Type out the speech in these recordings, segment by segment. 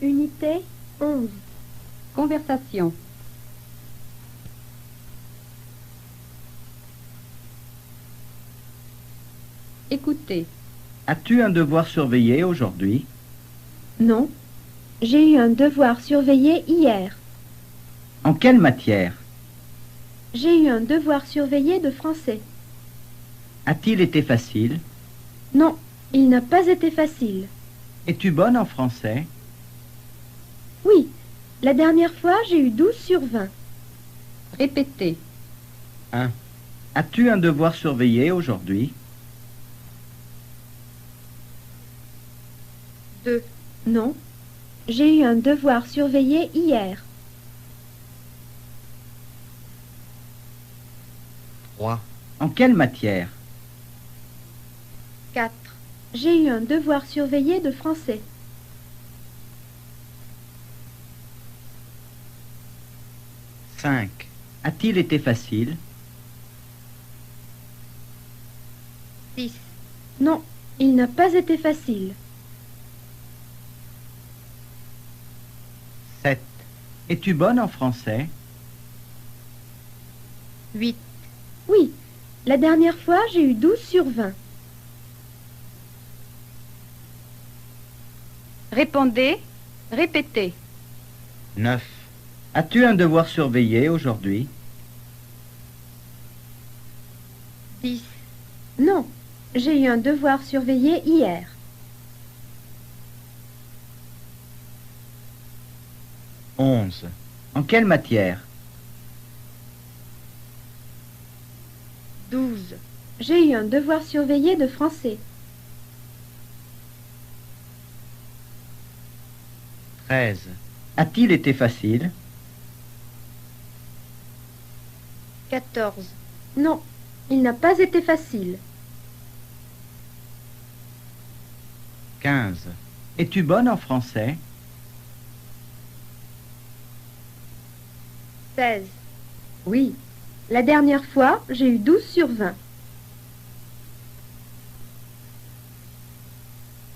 Unité 11. Conversation. Écoutez. As-tu un devoir surveillé aujourd'hui? Non. J'ai eu un devoir surveillé hier. En quelle matière? J'ai eu un devoir surveillé de français. A-t-il été facile? Non, il n'a pas été facile. Es-tu bonne en français? Oui, la dernière fois, j'ai eu 12 sur 20. Répétez. 1. As-tu un devoir surveillé aujourd'hui? 2. Non, j'ai eu un devoir surveillé hier. 3. En quelle matière? 4. J'ai eu un devoir surveillé de français. 5. A-t-il été facile? 6. Non, il n'a pas été facile. 7. Es-tu bonne en français? 8. Oui, la dernière fois, j'ai eu 12 sur 20. Répondez. Répétez. 9. As-tu un devoir surveillé aujourd'hui? 10. Non, j'ai eu un devoir surveillé hier. 11. En quelle matière? 12. J'ai eu un devoir surveillé de français. 13. A-t-il été facile? 14. Non, il n'a pas été facile. 15. Es-tu bonne en français? 16. Oui, la dernière fois, j'ai eu 12 sur 20.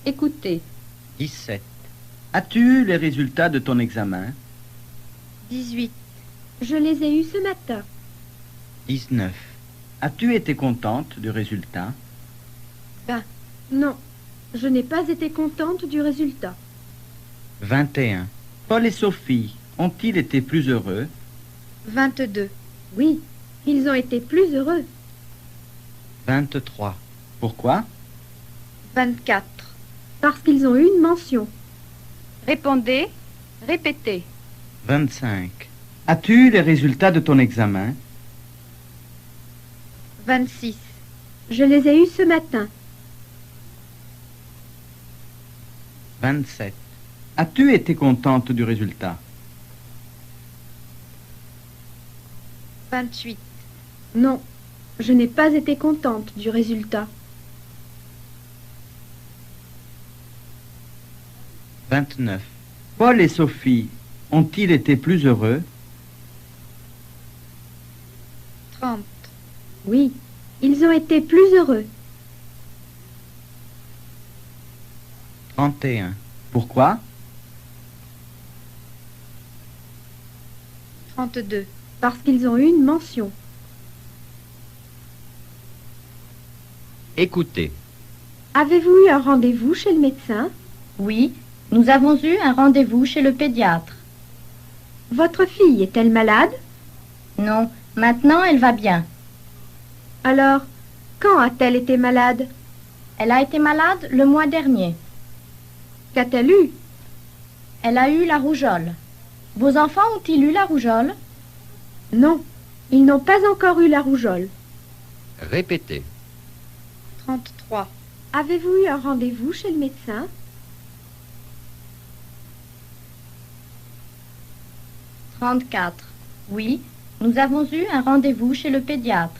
Écoutez. 17. As-tu eu les résultats de ton examen? 18. Je les ai eus ce matin. 19. As-tu été contente du résultat? 20. Non, je n'ai pas été contente du résultat. 21. Paul et Sophie ont-ils été plus heureux? 22. Oui, ils ont été plus heureux. 23. Pourquoi? 24. Parce qu'ils ont eu une mention. Répondez. Répétez. 25. As-tu eu les résultats de ton examen? 26. Je les ai eus ce matin. 27. As-tu été contente du résultat? 28. Non, je n'ai pas été contente du résultat. 29. Paul et Sophie ont-ils été plus heureux? 30. Oui, ils ont été plus heureux. 31. Pourquoi? 32. Parce qu'ils ont eu une mention. Écoutez. Avez-vous eu un rendez-vous chez le médecin? Oui, nous avons eu un rendez-vous chez le pédiatre. Votre fille est-elle malade? Non, maintenant elle va bien. Alors, quand a-t-elle été malade? Elle a été malade le mois dernier. Qu'a-t-elle eu? Elle a eu la rougeole. Vos enfants ont-ils eu la rougeole? Non, ils n'ont pas encore eu la rougeole. Répétez. 33. Avez-vous eu un rendez-vous chez le médecin? 34. Oui, nous avons eu un rendez-vous chez le pédiatre.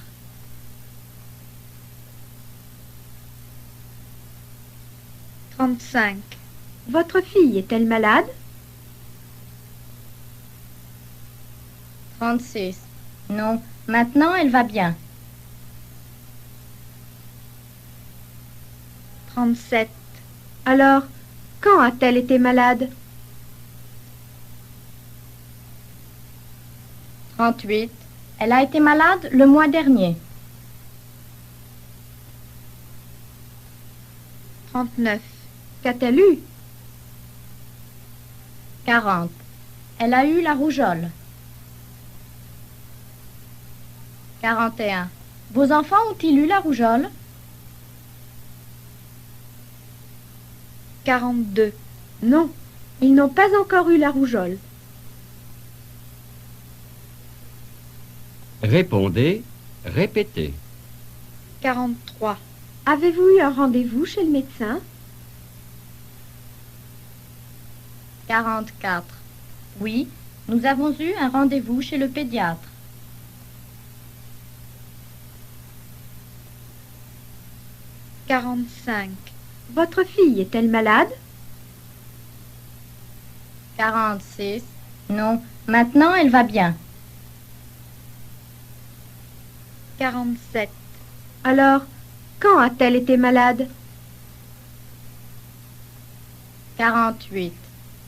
35. Votre fille est-elle malade? 36. Non, maintenant elle va bien. 37. Alors, quand a-t-elle été malade? 38. Elle a été malade le mois dernier. 39. Qu'a-t-elle eu? 40. Elle a eu la rougeole. 41. Vos enfants ont-ils eu la rougeole? 42. Non, ils n'ont pas encore eu la rougeole. Répondez, répétez. 43. Avez-vous eu un rendez-vous chez le médecin? 44. Oui, nous avons eu un rendez-vous chez le pédiatre. 45. Votre fille est-elle malade? 46. Non, maintenant elle va bien. 47. Alors, quand a-t-elle été malade? 48.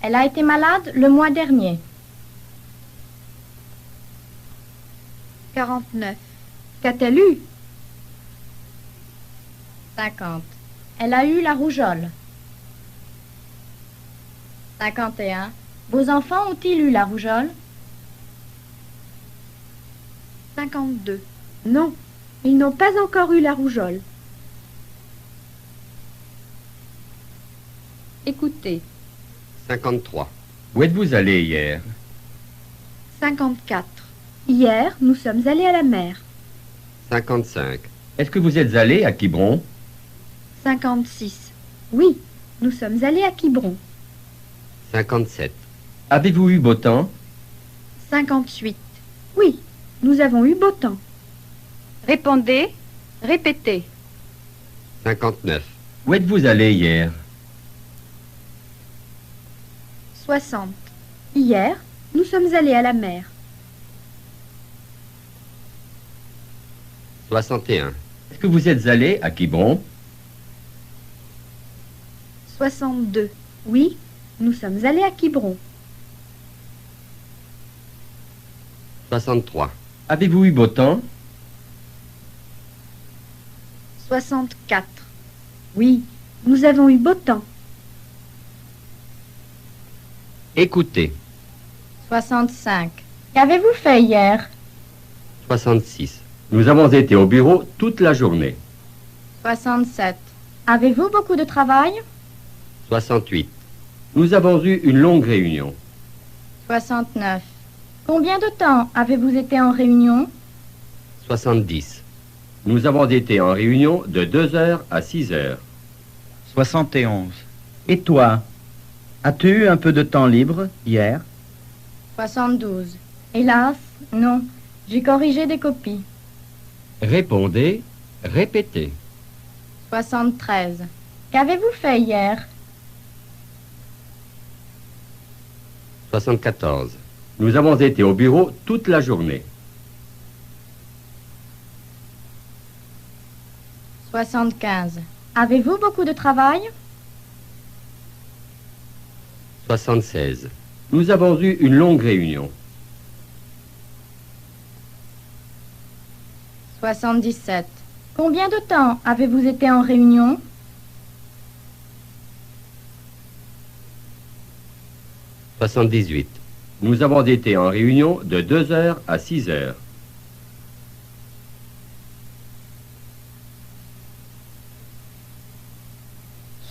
Elle a été malade le mois dernier. 49. Qu'a-t-elle eu? 50. Elle a eu la rougeole. 51. Vos enfants ont-ils eu la rougeole? 52. Non, ils n'ont pas encore eu la rougeole. Écoutez. 53. Où êtes-vous allé hier? 54. Hier, nous sommes allés à la mer. 55. Est-ce que vous êtes allé à Quiberon? 56. Oui, nous sommes allés à Quiberon. 57. Avez-vous eu beau temps? 58. Oui, nous avons eu beau temps. Répondez, répétez. 59. Où êtes-vous allé hier? 60. Hier, nous sommes allés à la mer. 61. Est-ce que vous êtes allé à Quiberon? 62. Oui, nous sommes allés à Quiberon. 63. Avez-vous eu beau temps? 64. Oui, nous avons eu beau temps. Écoutez. 65. Qu'avez-vous fait hier? 66. Nous avons été au bureau toute la journée. 67. Avez-vous beaucoup de travail? 68. Nous avons eu une longue réunion. 69. Combien de temps avez-vous été en réunion? 70. Nous avons été en réunion de 2 heures à 6 heures. 71. Et toi? As-tu eu un peu de temps libre hier? 72. Hélas, non. J'ai corrigé des copies. Répondez, répétez. 73. Qu'avez-vous fait hier? 74. Nous avons été au bureau toute la journée. 75. Avez-vous beaucoup de travail? 76. Nous avons eu une longue réunion. 77. Combien de temps avez-vous été en réunion? 78. Nous avons été en réunion de 2 heures à 6 heures.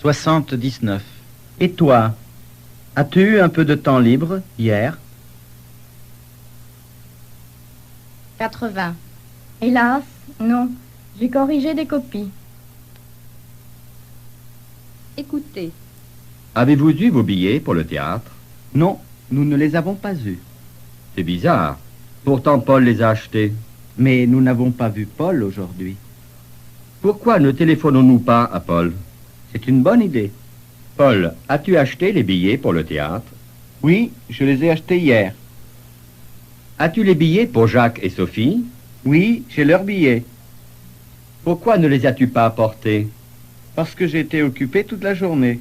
79. Et toi? As-tu eu un peu de temps libre hier? 80. Hélas, non. J'ai corrigé des copies. Écoutez. Avez-vous eu vos billets pour le théâtre? Non, nous ne les avons pas eus. C'est bizarre. Pourtant, Paul les a achetés. Mais nous n'avons pas vu Paul aujourd'hui. Pourquoi ne téléphonons-nous pas à Paul? C'est une bonne idée. Paul, as-tu acheté les billets pour le théâtre? Oui, je les ai achetés hier. As-tu les billets pour Jacques et Sophie? Oui, j'ai leurs billets. Pourquoi ne les as-tu pas apportés? Parce que j'ai été occupé toute la journée.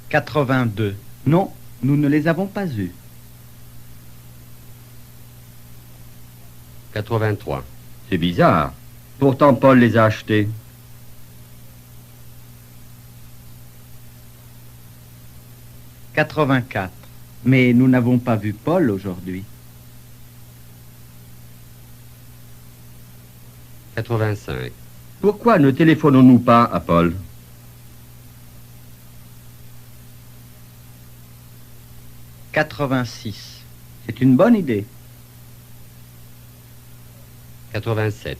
82. Non, nous ne les avons pas eus. 83. C'est bizarre. Pourtant, Paul les a achetés. 84. Mais nous n'avons pas vu Paul aujourd'hui. 85. Pourquoi ne téléphonons-nous pas à Paul? 86. C'est une bonne idée. 87.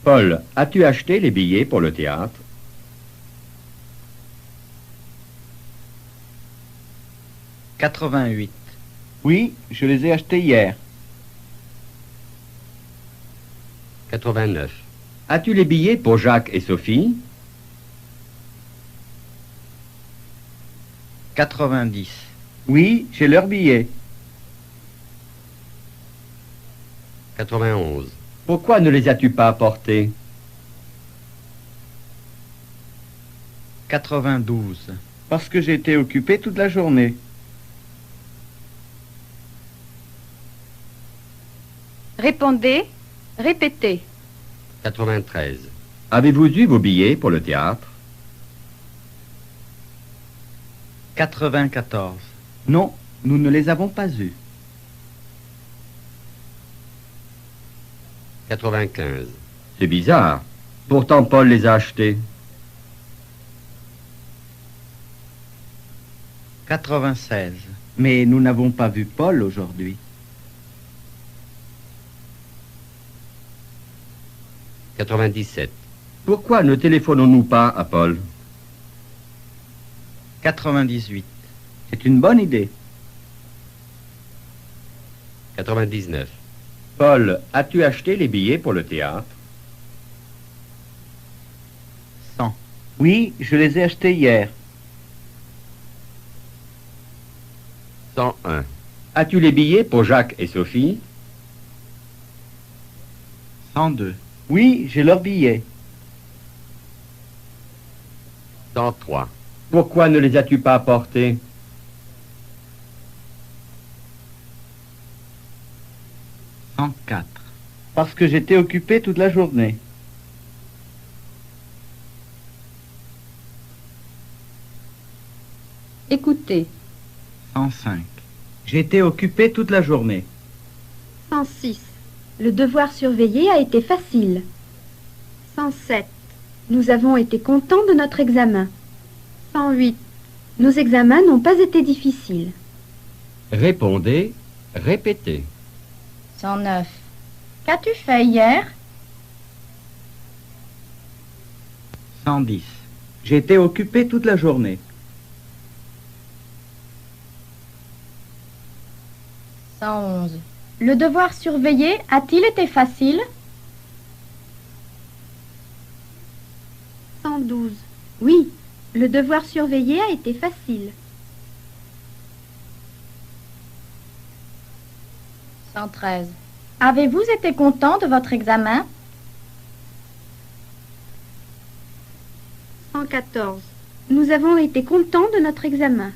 Paul, as-tu acheté les billets pour le théâtre? 88. Oui, je les ai achetés hier. 89. As-tu les billets pour Jacques et Sophie? 90. Oui, j'ai leurs billets. 91. Pourquoi ne les as-tu pas apportés? 92. Parce que j'ai été occupé toute la journée. Répondez, répétez. 93. Avez-vous eu vos billets pour le théâtre? 94. Non, nous ne les avons pas eus. 95. C'est bizarre. Pourtant, Paul les a achetés. 96. Mais nous n'avons pas vu Paul aujourd'hui. 97. Pourquoi ne téléphonons-nous pas à Paul? 98. C'est une bonne idée. 99. Paul, as-tu acheté les billets pour le théâtre? 100. Oui, je les ai achetés hier. 101. As-tu les billets pour Jacques et Sophie? 102. Oui, j'ai leurs billets. 103. Pourquoi ne les as-tu pas apportés? 104. Parce que j'étais occupé toute la journée. 'Écoutez. 105. J'étais occupé toute la journée. 106. Le devoir surveillé a été facile. 107. Nous avons été contents de notre examen. 108. Nos examens n'ont pas été difficiles. Répondez, répétez. 109. Qu'as-tu fait hier? 110. J'étais occupé toute la journée. 111. Le devoir surveillé a-t-il été facile? 112. Oui, le devoir surveillé a été facile. 113. Avez-vous été content de votre examen? 114. Nous avons été contents de notre examen.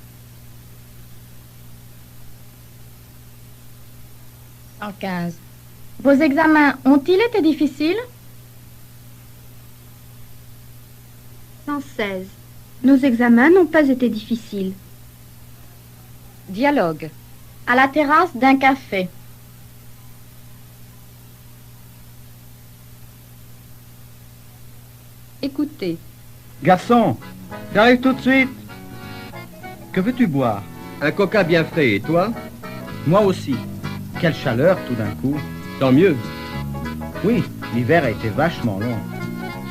115. Vos examens ont-ils été difficiles? 116. Nos examens n'ont pas été difficiles. Dialogue. À la terrasse d'un café. Écoutez. Garçon, j'arrive tout de suite. Que veux-tu boire? Un coca bien frais, et toi? Moi aussi. Quelle chaleur tout d'un coup. Tant mieux. Oui, l'hiver a été vachement long.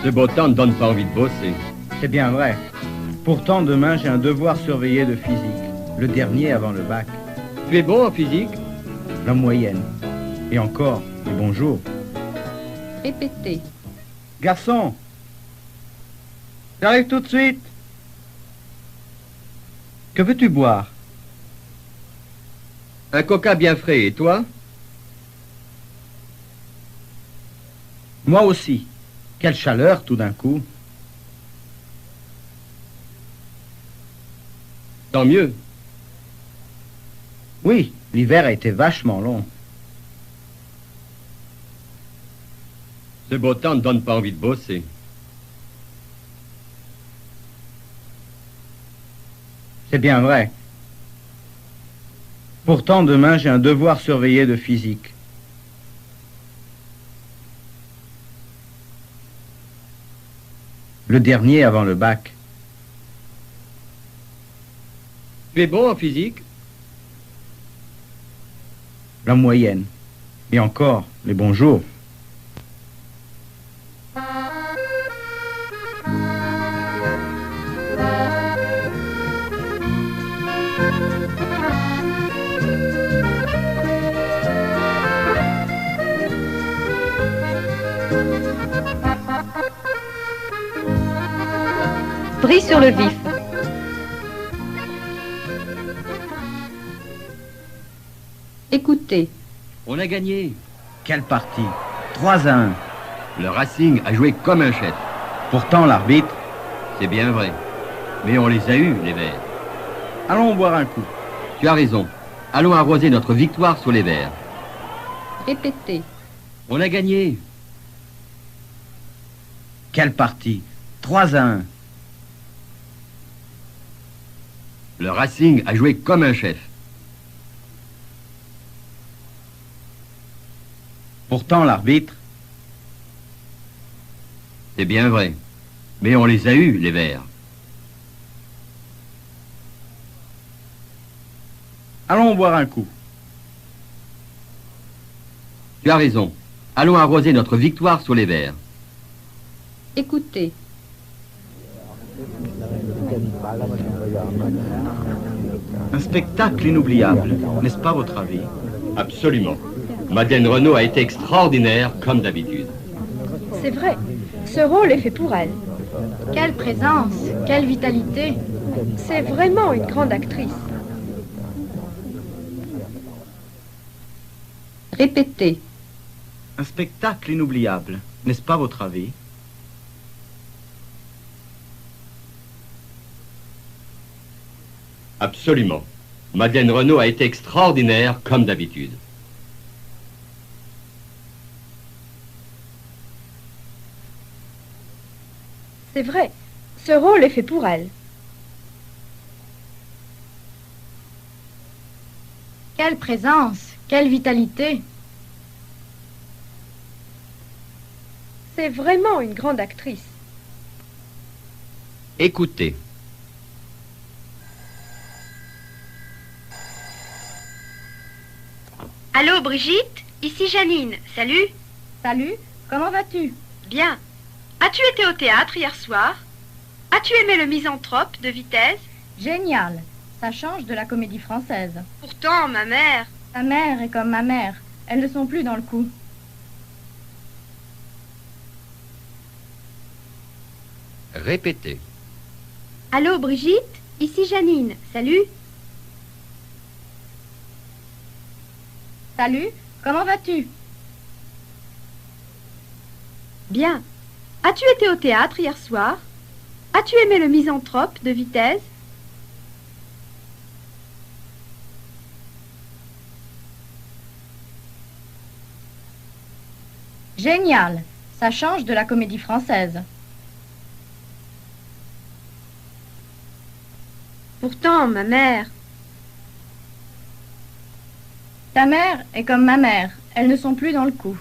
Ce beau temps ne donne pas envie de bosser. C'est bien vrai. Pourtant, demain, j'ai un devoir surveillé de physique. Le dernier avant le bac. Tu es bon en physique? La moyenne. Et encore, les bons jours. Répétez. Garçon, j'arrive tout de suite. Que veux-tu boire? Un coca bien frais, et toi? Moi aussi. Quelle chaleur tout d'un coup. Tant mieux. Oui, l'hiver a été vachement long. Ce beau temps ne donne pas envie de bosser. C'est bien vrai. Pourtant, demain, j'ai un devoir surveillé de physique. Le dernier avant le bac. Tu es bon en physique? La moyenne. Et encore, les bons jours. Pris sur le vif. Écoutez. On a gagné. Quelle partie? 3-1. Le Racing a joué comme un chef. Pourtant, l'arbitre... C'est bien vrai. Mais on les a eus, les Verts. Allons boire un coup. Tu as raison. Allons arroser notre victoire sur les Verts. Répétez. On a gagné. Quelle partie? 3-1. Le Racing a joué comme un chef. Pourtant, l'arbitre... C'est bien vrai. Mais on les a eus, les Verts. Allons boire un coup. Tu as raison. Allons arroser notre victoire sur les Verts. Écoutez. Un spectacle inoubliable, n'est-ce pas votre avis? Absolument. Madeleine Renaud a été extraordinaire, comme d'habitude. C'est vrai, ce rôle est fait pour elle. Quelle présence, quelle vitalité. C'est vraiment une grande actrice. Répétez. Un spectacle inoubliable, n'est-ce pas votre avis? Absolument. Madeleine Renaud a été extraordinaire, comme d'habitude. C'est vrai, ce rôle est fait pour elle. Quelle présence, quelle vitalité. C'est vraiment une grande actrice. Écoutez. Allô, Brigitte? Ici Janine. Salut. Salut, comment vas-tu? Bien. As-tu été au théâtre hier soir? As-tu aimé le Misanthrope de Vitesse? Génial, ça change de la comédie française. Pourtant, ma mère... Ta mère est comme ma mère, elles ne sont plus dans le coup. Répétez. Allô, Brigitte? Ici Janine. Salut. Salut, comment vas-tu? Bien. As-tu été au théâtre hier soir? As-tu aimé le Misanthrope de Vitesse? Génial, ça change de la comédie française. Pourtant, ma mère... Ta mère est comme ma mère, elles ne sont plus dans le coup.